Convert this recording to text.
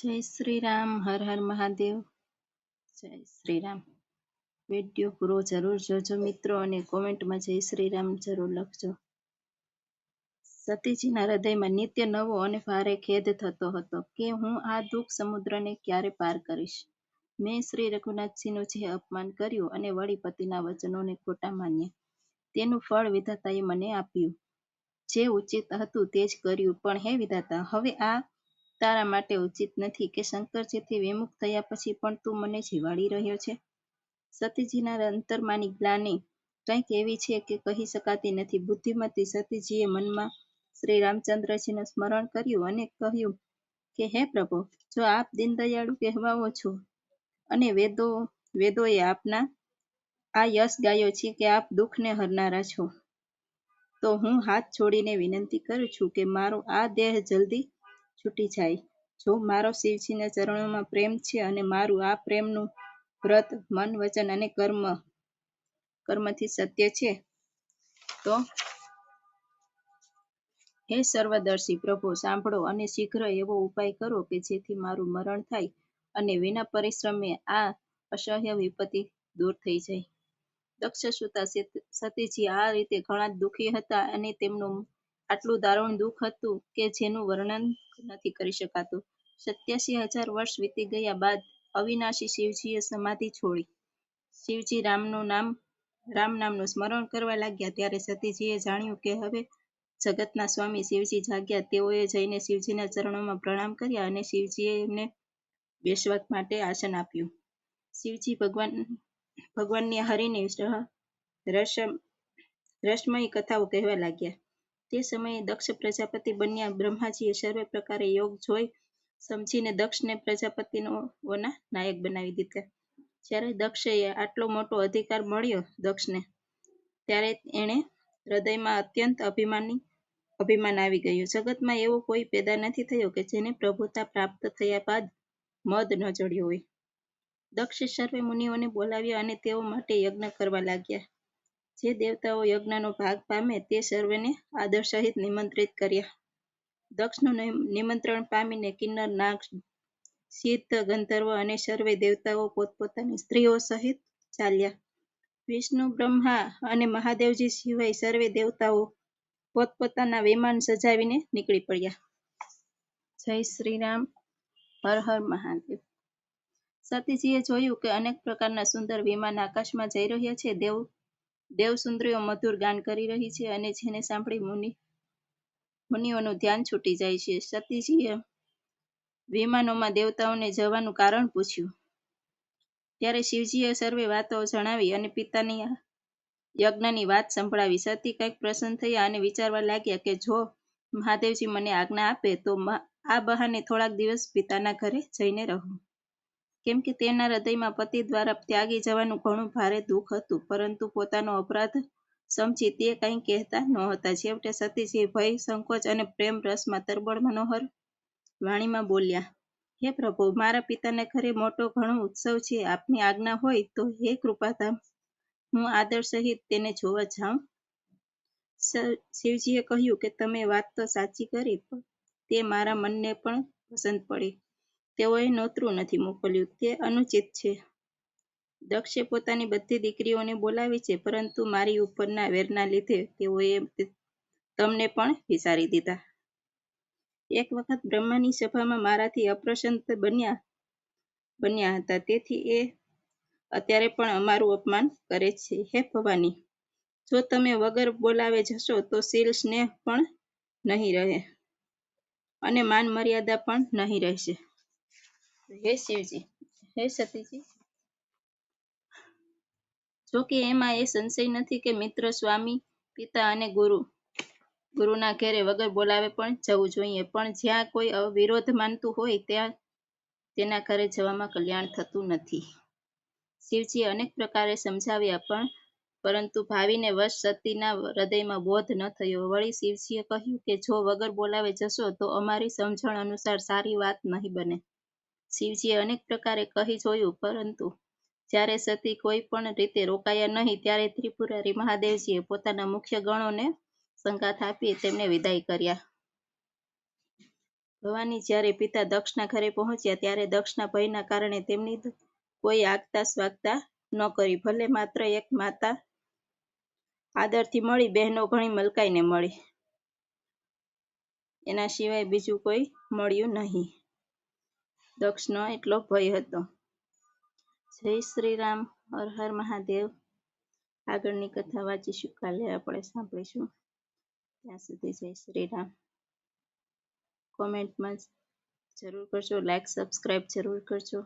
જય શ્રી રામ. હર હર મહાદેવ. જય શ્રી રામ. વિડીયો પૂરો જરૂર જોજો મિત્રો, અને કોમેન્ટમાં જય શ્રી રામ જરૂર લખજો. સતીજીના હૃદયમાં નિત્ય નવો અને ભારે ખેદ થતો હતો કે હું આ દુઃખ સમુદ્રને ક્યારે પાર કરીશ. મેં શ્રી રઘુનાથજીનું જે અપમાન કર્યું અને વળી પતિના વચનોને ખોટા માન્યા, તેનું ફળ વિધાતાએ મને આપ્યું. જે ઉચિત હતું તે જ કર્યું, પણ હે વિધાતા, હવે આ તારા માટે ઉચિત નથી કે શંકરજીથી વિમુખ થયા પછી પણ તું મને જીવાડી રહ્યો છે. સતીજીના અંતરમાંની ગ્લાનિ કંઈક એવી છે કે કહી શકાતી નથી. બુદ્ધિમતી સતીજીએ મનમાં શ્રી રામચંદ્રજીનું સ્મરણ કર્યું અને કહ્યું કે હે પ્રભુ, જો આપ દીનદયાળુ કહેવાઓ છો અને વેદોએ આપના આ યશ ગાયો છે કે આપ દુઃખને હરનારા છો, તો હું હાથ જોડીને વિનંતી કરું છું કે મારો આ દેહ જલ્દી છૂટી જાય. જો મારો શિવજીના ચરણોમાં પ્રેમ છે અને મારું આ પ્રેમનું વ્રત મન, વચન અને કર્મથી સત્ય છે, તો હે સર્વદર્શી પ્રભુ, સાંભળો અને શીઘ્ર એવો ઉપાય કરો કે જેથી મારું મરણ થાય અને વિના પરિશ્રમે આ અસહ્ય વિપત્તિ દૂર થઈ જાય. દક્ષ સુતા સતીજી આ રીતે ઘણા દુઃખી હતા અને તેમનું આટલું દારૂણ દુઃખ હતું કે જેનું વર્ણન નથી કરી શકાતું. 87,000 વર્ષ વીતી ગયા બાદ અવિનાશી શિવજીએ સમાધિ છોડી શિવજી રામ નામનું સ્મરણ કરવા લાગ્યા. ત્યારે સતીજીએ જાણ્યું કે હવે જગતના સ્વામી શિવજી જાગ્યા. તેઓએ જઈને શિવજીના ચરણોમાં પ્રણામ કર્યા અને શિવજીએ એમને બેસવા માટે આસન આપ્યું. શિવજી ભગવાનની હરિની રહસ્યમય કથાઓ કહેવા લાગ્યા. તે સમયે દક્ષ પ્રજાપતિ બન્યા. બ્રહ્માજીએ સર્વે પ્રકારે યોગ જોઈ સમજીને દક્ષને પ્રજાપતિઓના નાયક બનાવી દીધા. જ્યારે દક્ષે આટલો મોટો અધિકાર મળ્યો દક્ષને, ત્યારે એણે હૃદયમાં અત્યંત અભિમાન આવી ગયું. જગતમાં એવો કોઈ પેદા નથી થયો કે જેને પ્રભુતા પ્રાપ્ત થયા બાદ મદ ન ચડ્યો હોય. દક્ષે સર્વે મુનિઓને બોલાવ્યા અને તેઓ માટે યજ્ઞ કરવા લાગ્યા. જે દેવતાઓ યજ્ઞનો ભાગ પામે તે સર્વેને આદર સહિત નિમંત્રિત કર્યા. દક્ષનું નિમંત્રણ પામીને કિન્નર, નાગ, સિદ્ધ, ગંધર્વ અને સર્વે દેવતાઓ પોતપોતાની સ્ત્રીઓ સહિત ચાલ્યા. વિષ્ણુ, બ્રહ્મા અને મહાદેવજી સિવાય સર્વે દેવતાઓ પોતપોતાના વિમાન સજાવીને નીકળી પડ્યા. જય શ્રી રામ. હર હર મહાદેવ. સતીજીએ જોયું કે અનેક પ્રકારના સુંદર વિમાન આકાશમાં જઈ રહ્યા છે. દેવસુંદરીઓ મધુર ગાન કરી રહી છે અને જેને સાંભળી મુનિઓનું ધ્યાન છૂટી જાય છે. સતીજીએ વિમાનોમાં દેવતાઓને જવાનું કારણ પૂછ્યું. ત્યારે શિવજીએ સર્વે વાતો જણાવી અને પિતાની યજ્ઞની વાત સંભળાવી. સતી કંઈક પ્રસન્ન થયા અને વિચારવા લાગ્યા કે જો મહાદેવજી મને આજ્ઞા આપે તો આ બહાને થોડાક દિવસ પિતાના ઘરે જઈને રહું, કેમ કે તેના હૃદયમાં પતિ દ્વારા ત્યાગી જવાનું ઘણું ભારે દુઃખ હતું, પરંતુ પોતાનો અપરાધ સમજી તે કંઈ કહેતા નહોતા. છેવટે સતીજી ભય, સંકોચ અને પ્રેમ રસમાં તરબોળ મનોહર વાણીમાં બોલ્યા, હે પ્રભુ, મારા પિતાના ઘરે મોટો ઘણો ઉત્સવ છે. આપની આજ્ઞા હોય તો હે કૃપાધામ, હું આદર સહિત તેને જોવા જાઉં. શિવજીએ કહ્યું કે તમે વાત તો સાચી કરી, તે મારા મનને પણ પસંદ પડી. તેઓએ નોતરું નથી મોકલ્યું તે અનુચિત છે. દક્ષે પોતાની બધી દીકરીઓને બોલાવી છે, પરંતુ મારી ઉપરના વેરના લીધે તેઓએ તમને પણ વિસારી દીધા. એક વખત બ્રહ્માની સભામાં મારાથી અપ્રસન્ન બન્યા હતા, તેથી એ અત્યારે પણ અમારું અપમાન કરે છે. હે ભવાની, જો તમે વગર બોલાવે જશો તો શીલ, સ્નેહ પણ નહીં રહે અને માન મર્યાદા પણ નહીં રહેશે. હે શિવજી, હે સતીજી, જોકે એમાં એ સંશય નથી કે મિત્ર, સ્વામી, પિતા અને ગુરુના ઘેરે વગર બોલાવે પણ જવું જોઈએ, પણ જ્યાં કોઈ વિરોધ માનતું હોય ત્યાં તેના ઘરે જવામાં કલ્યાણ થતું નથી. શિવજીએ અનેક પ્રકારે સમજાવ્યા, પરંતુ ભાવીને વશ સતીના હૃદયમાં બોધ ન થયો. વળી શિવજીએ કહ્યું કે જો વગર બોલાવે જશો તો અમારી સમજણ અનુસાર સારી વાત નહીં બને. શિવજીએ અનેક પ્રકારે કહી જોયું, પરંતુ જ્યારે સતી કોઈ પણ રીતે રોકાયા નહીં, ત્યારે ત્રિપુરારી મહાદેવજીએ પોતાના મુખ્ય ગણોને સંગાથ આપી તેમને વિદાય કર્યા. ભવાની જ્યારે પિતા દક્ષના ઘરે પહોંચ્યા ત્યારે દક્ષના ભયના કારણે તેમની કોઈ આગતા સ્વાગતા ન કરી. ભલે માત્ર એક માતા આદરથી મળી, બહેનો ઘણી મલકાઈને મળી, એના સિવાય બીજું કોઈ મળ્યું નહીં. દક્ષનો એટલો ભય હતો. જય શ્રી રામ. હર હર મહાદેવ. આગળની કથા વાંચીશું, કાલે આપણે સાંભળીશું. ત્યાં સુધી જય શ્રી રામ. કોમેન્ટમાં જરૂર કરજો, લાઈક સબસ્ક્રાઈબ જરૂર કરજો.